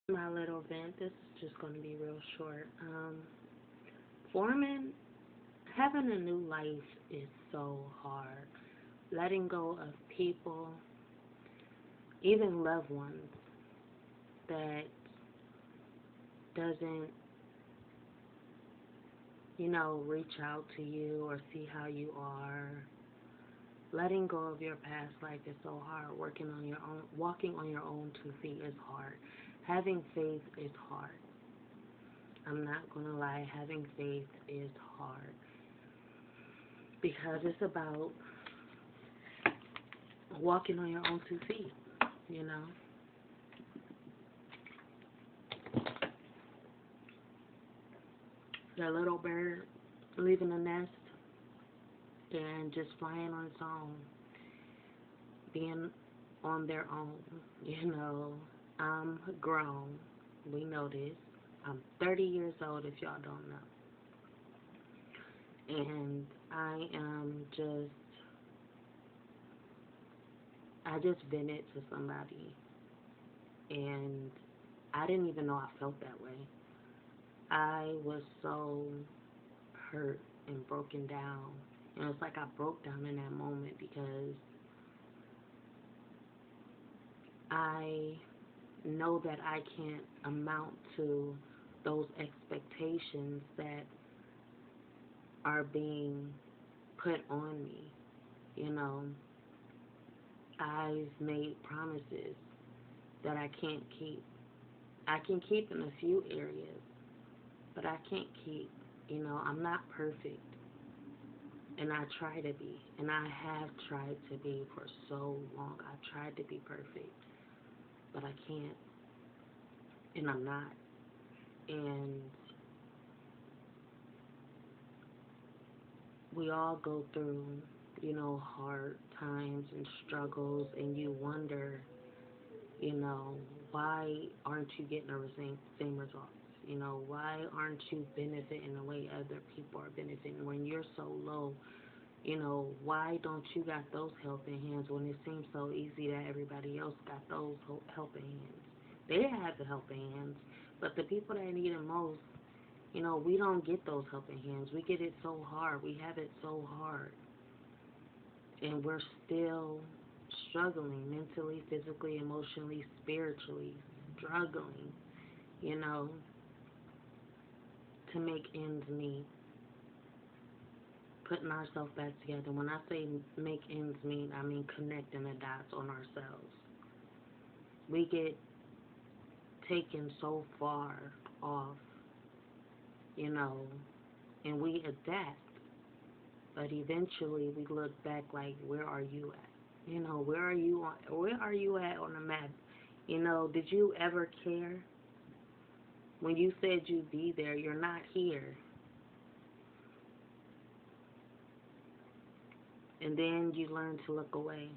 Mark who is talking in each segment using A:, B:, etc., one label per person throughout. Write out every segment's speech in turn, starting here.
A: My little vent. This is just going to be real short. Forming, having a new life is so hard. Letting go of people, even loved ones, that doesn't, reach out to you or see how you are. Letting go of your past life is so hard. Working on your own, walking on your own 2 feet is hard. Having faith is hard. I'm not gonna lie, having faith is hard because it's about walking on your own 2 feet. You know, that little bird leaving the nest and just flying on its own, being on their own. You know, I'm grown. We know this. I'm 30 years old if y'all don't know. And I just vented to somebody. And I didn't even know I felt that way. I was so hurt and broken down. And it's like I broke down in that moment because I know that I can't amount to those expectations that are being put on me. You know, I've made promises that I can't keep. I can keep in a few areas, but I can't keep. You know, I'm not perfect, and I try to be, and I have tried to be for so long. I've tried to be perfect, but I can't, and I'm not. And we all go through, hard times and struggles, and you wonder, why aren't you getting the same results? Why aren't you benefiting the way other people are benefiting when you're so low? Why don't you got those helping hands when it seems so easy that everybody else got those helping hands? They have the helping hands, but the people that need it most, we don't get those helping hands. We get it so hard. We have it so hard. And we're still struggling mentally, physically, emotionally, spiritually, struggling, you know, to make ends meet, putting ourselves back together. When I say make ends meet, I mean connecting the dots on ourselves. We get taken so far off, and we adapt. But eventually we look back like, where are you at? Where are you at on the map? Did you ever care? When you said you'd be there, you're not here. And then you learn to look away,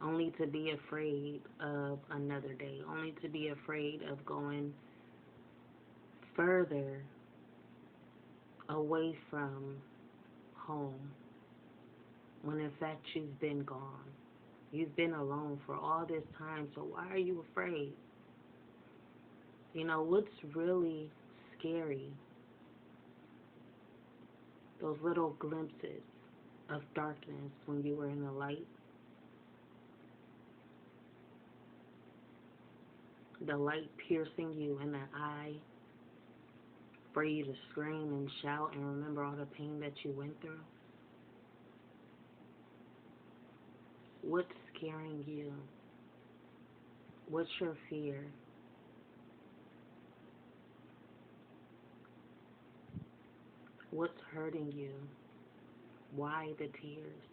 A: only to be afraid of another day, only to be afraid of going further away from home, when in fact you've been gone. You've been alone for all this time, so why are you afraid? What's really scary? Those little glimpses of darkness when you were in the light. The light piercing you in the eye for you to scream and shout and remember all the pain that you went through. What's scaring you? What's your fear? What's hurting you? Why the tears?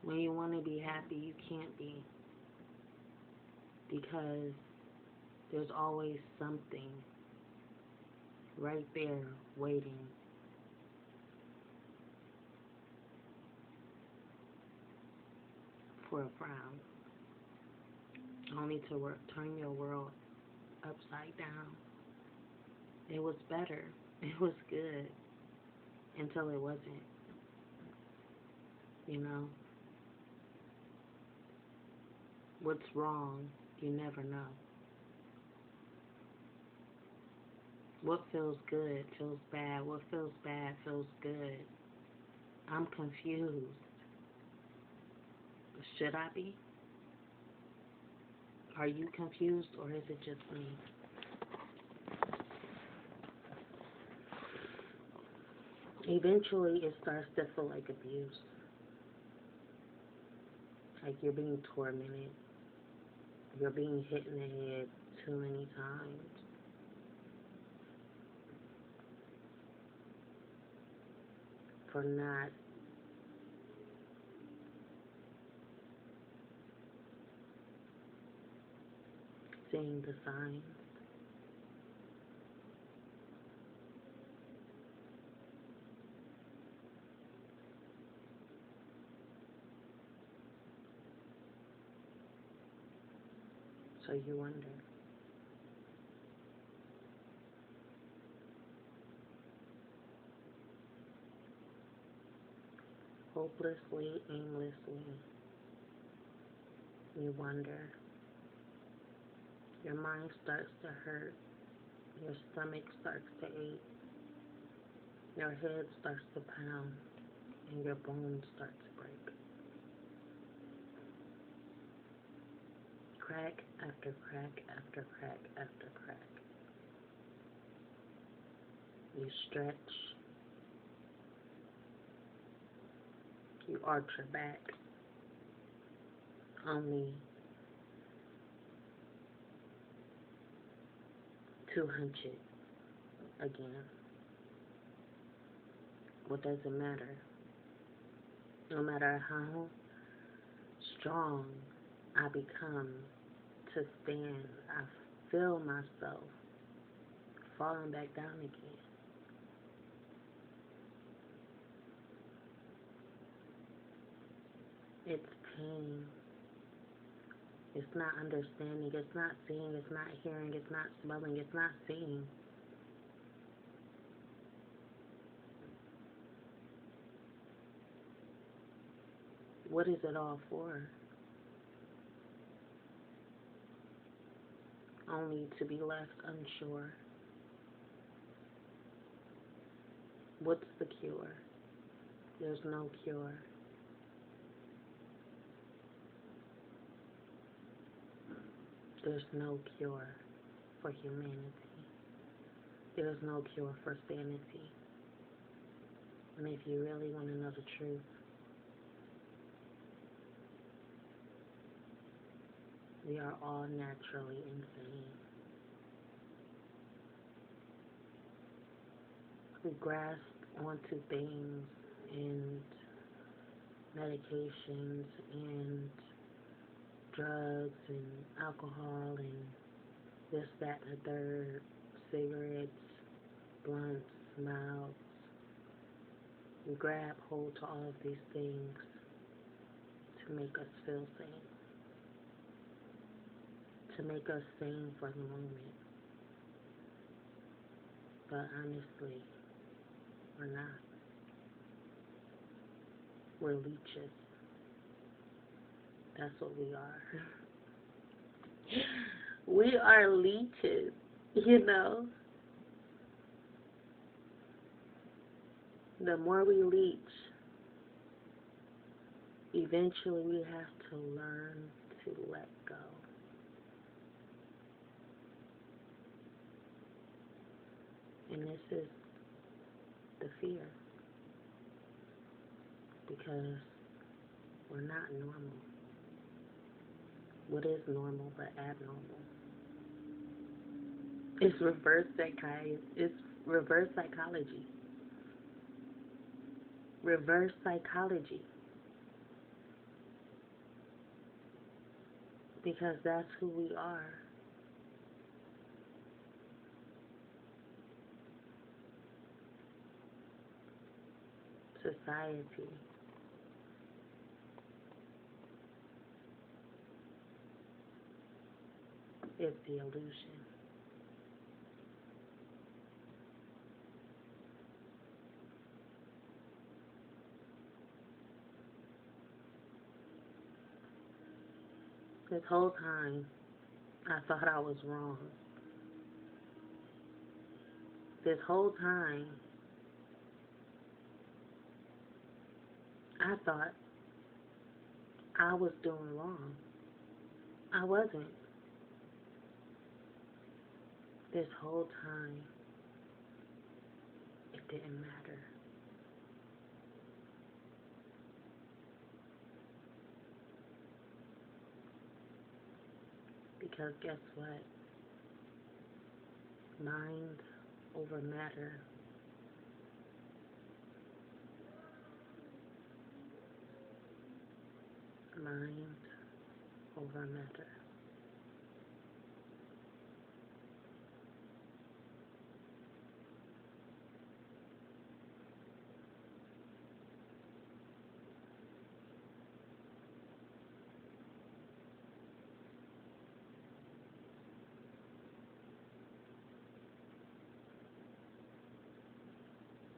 A: When you want to be happy, you can't be, because there's always something right there waiting for a frown, only to turn your world upside down. It was better. It was good until it wasn't, you know. what's wrong, you never know. What feels good feels bad. What feels bad feels good. I'm confused. Should I be? Are you confused, or is it just me? Eventually, it starts to feel like abuse. Like you're being tormented. You're being hit in the head too many times. For not seeing the signs. So you wonder. Hopelessly, aimlessly, you wonder. Your mind starts to hurt. Your stomach starts to ache. Your head starts to pound. And your bones start to break. Crack after crack after crack after crack. You stretch. You arch your back. Only to hunch it again. What does it matter? No matter how strong I become to stand, I feel myself falling back down again. It's pain. It's not understanding. It's not seeing. It's not hearing. It's not smelling. It's not seeing. What is it all for? Only to be left unsure. What's the cure? There's no cure. There's no cure for humanity. There's no cure for sanity. And if you really want to know the truth, we are all naturally insane. We grasp onto things and medications and drugs and alcohol and this, that, and the third, cigarettes, blunts, mouths. We grab hold to all of these things to make us feel sane, to make us sane for the moment. But honestly, we're not. We're leeches. That's what we are. We are leeches, you know. The more we leech, eventually we have to learn to let go. And this is the fear, because we're not normal. What is normal but abnormal? It's reverse psychiatry. It's reverse psychology. Reverse psychology. Because that's who we are. Society. Is the illusion. This whole time, I thought I was wrong. This whole time, I thought I was doing wrong. I wasn't. This whole time, it didn't matter. Because guess what? Mind over matter. Mind over matter.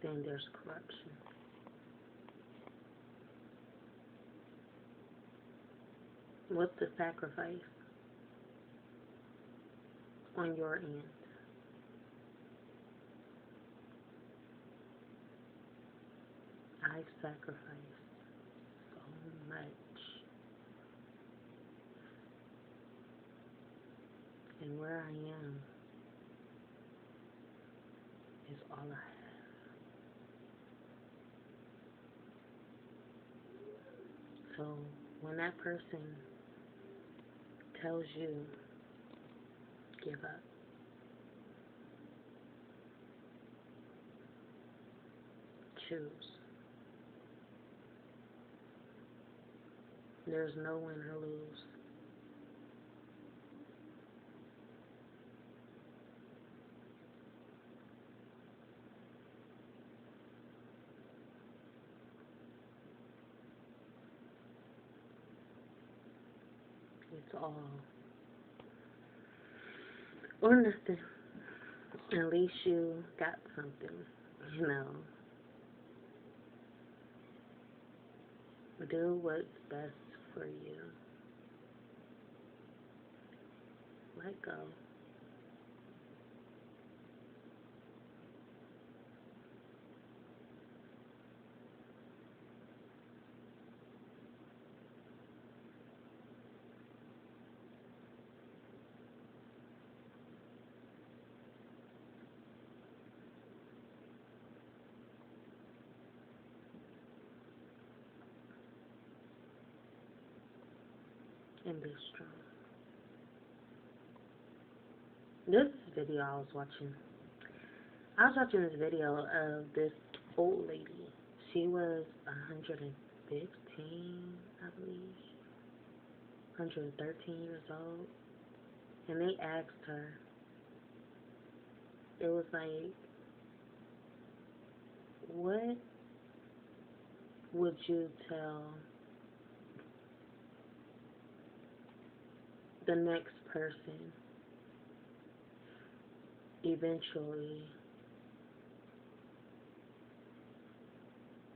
A: Then there's corruption. What's the sacrifice on your end? I've sacrificed so much. And where I am is all I have. So when that person tells you, give up, choose. There's no win or lose. It's all or nothing. At least you got something, you know. Do what's best for you. Let go. And be strong. This video I was watching. I was watching this video of this old lady. She was 115, I believe. 113 years old. And they asked her, it was like, what would you tell the next person eventually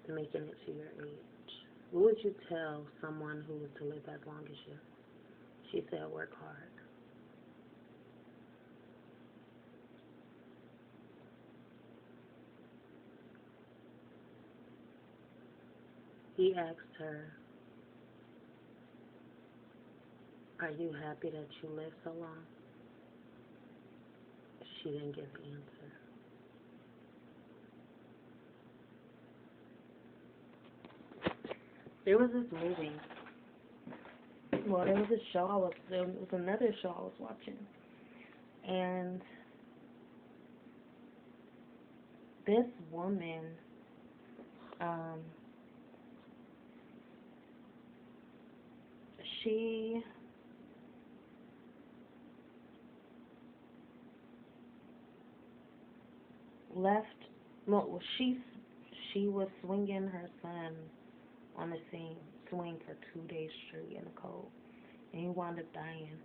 A: making it to your age? What would you tell someone who was to live as long as you? She said, work hard. He asked her, are you happy that you lived so long? She didn't give the answer. There was this movie. Well, there was a show there was another show I was watching. And this woman, she left, well, she was swinging her son on the same swing for 2 days straight in the cold. And he wound up dying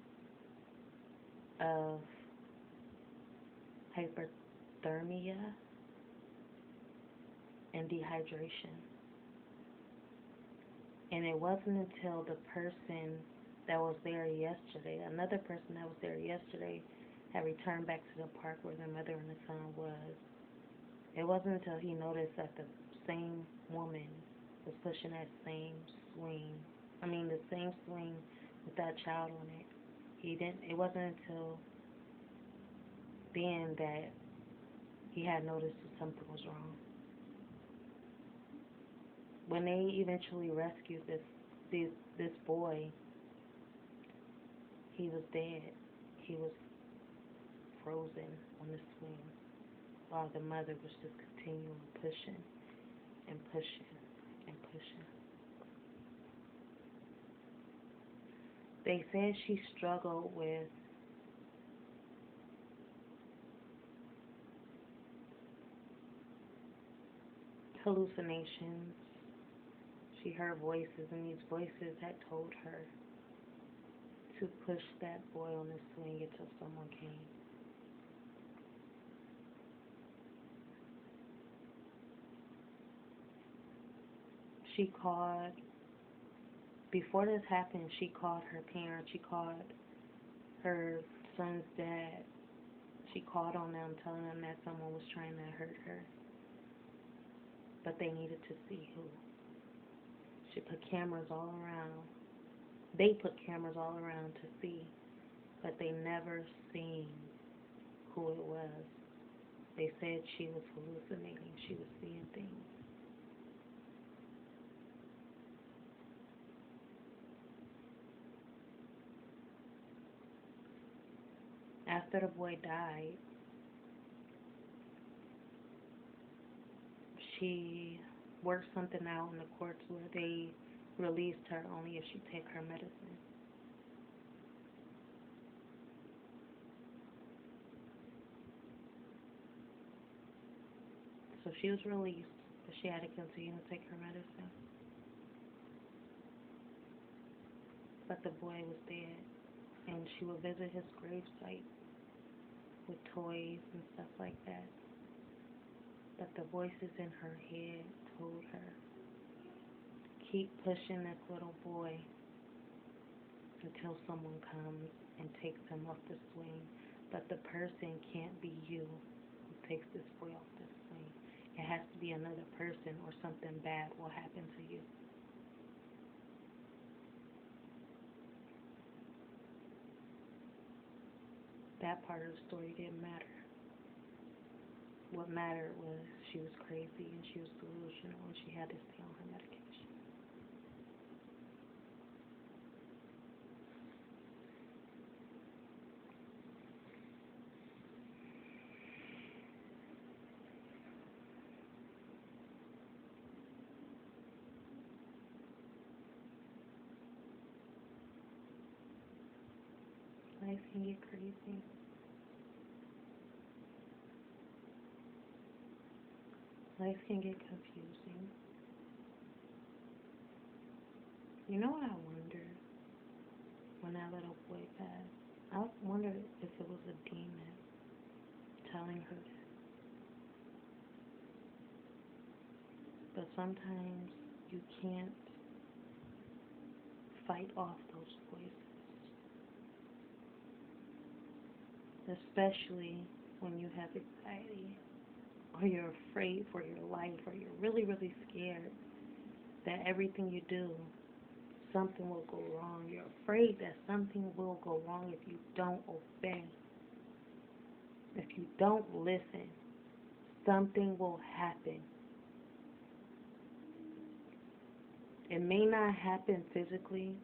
A: of hyperthermia and dehydration. And it wasn't until the person that was there yesterday, another person that was there yesterday, had returned back to the park where their mother and the son was. It wasn't until he noticed that the same woman was pushing that same swing. The same swing with that child on it. It wasn't until then that he had noticed that something was wrong. When they eventually rescued this boy, he was dead. He was frozen on the swing, while the mother was just continuing pushing and pushing and pushing. They said she struggled with hallucinations. She heard voices, and these voices had told her to push that boy on the swing until someone came. She called, before this happened, she called her parents. She called her son's dad. She called on them, telling them that someone was trying to hurt her, but they needed to see who. She put cameras all around. They put cameras all around to see, but they never seen who it was. They said she was hallucinating. She was seeing things. After the boy died, she worked something out in the courts where they released her only if she take her medicine. So she was released, but she had to continue to take her medicine. But the boy was dead, and she would visit his gravesite with toys and stuff like that. But the voices in her head told her, keep pushing this little boy until someone comes and takes him off the swing. But the person can't be you who takes this boy off the swing. It has to be another person, or something bad will happen to you. That part of the story didn't matter. What mattered was she was crazy and she was delusional and she had to stay on her medication. Life can get crazy. Life can get confusing. You know what I wondered when that little boy passed? I wondered if it was a demon telling her that. But sometimes you can't fight off those voices, especially when you have anxiety, or you're afraid for your life, or you're really, really scared that everything you do, something will go wrong. You're afraid that something will go wrong if you don't obey. If you don't listen, something will happen. It may not happen physically.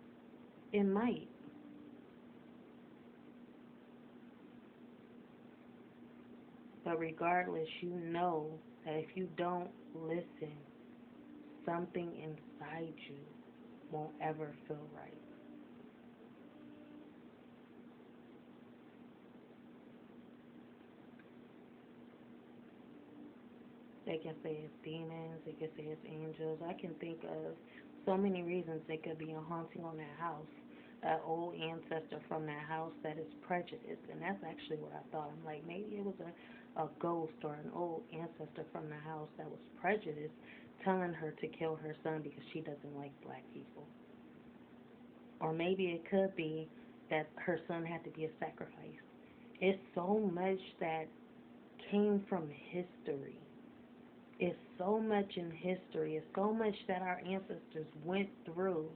A: It might. But regardless, you know that if you don't listen, something inside you won't ever feel right. They can say it's demons, they can say it's angels. I can think of so many reasons they could be a haunting on that house. An old ancestor from that house that is prejudiced. And that's actually what I thought. I'm like, maybe it was a ghost or an old ancestor from the house that was prejudiced, telling her to kill her son because she doesn't like black people. Or maybe it could be that her son had to be a sacrifice. It's so much that came from history. It's so much in history. It's so much that our ancestors went through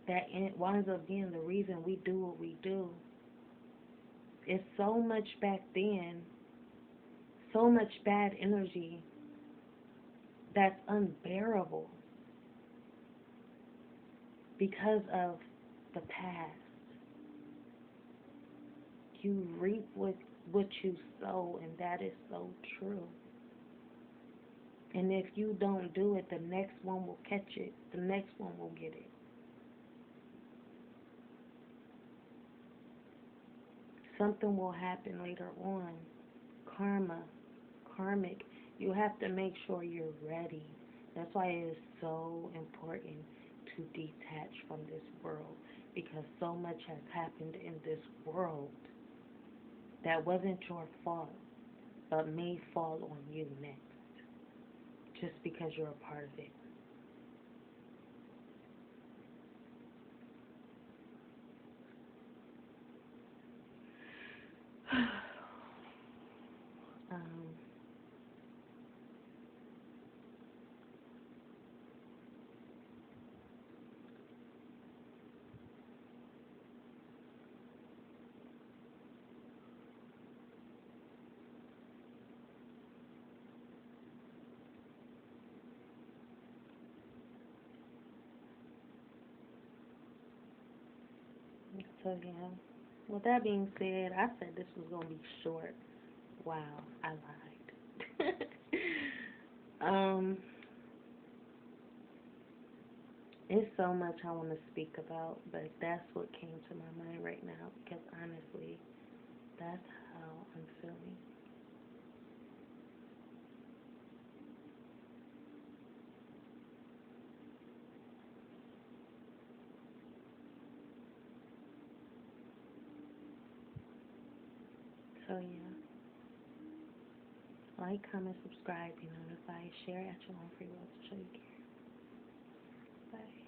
A: that it winds up being the reason we do what we do. It's so much back then, so much bad energy that's unbearable because of the past. You reap what you sow, and that is so true. And if you don't do it, the next one will catch it. The next one will get it. Something will happen later on. Karma, karmic. You have to make sure you're ready. That's why it is so important to detach from this world, because so much has happened in this world that wasn't your fault, but may fall on you next, just because you're a part of it. um, so yeah. With that being said, I said this was gonna be short. Wow, I lied. um, it's so much I want to speak about, but that's what came to my mind right now, because honestly, that's how I'm feeling. So yeah, like, comment, subscribe, be notified, share at your own free will to show you care. Bye.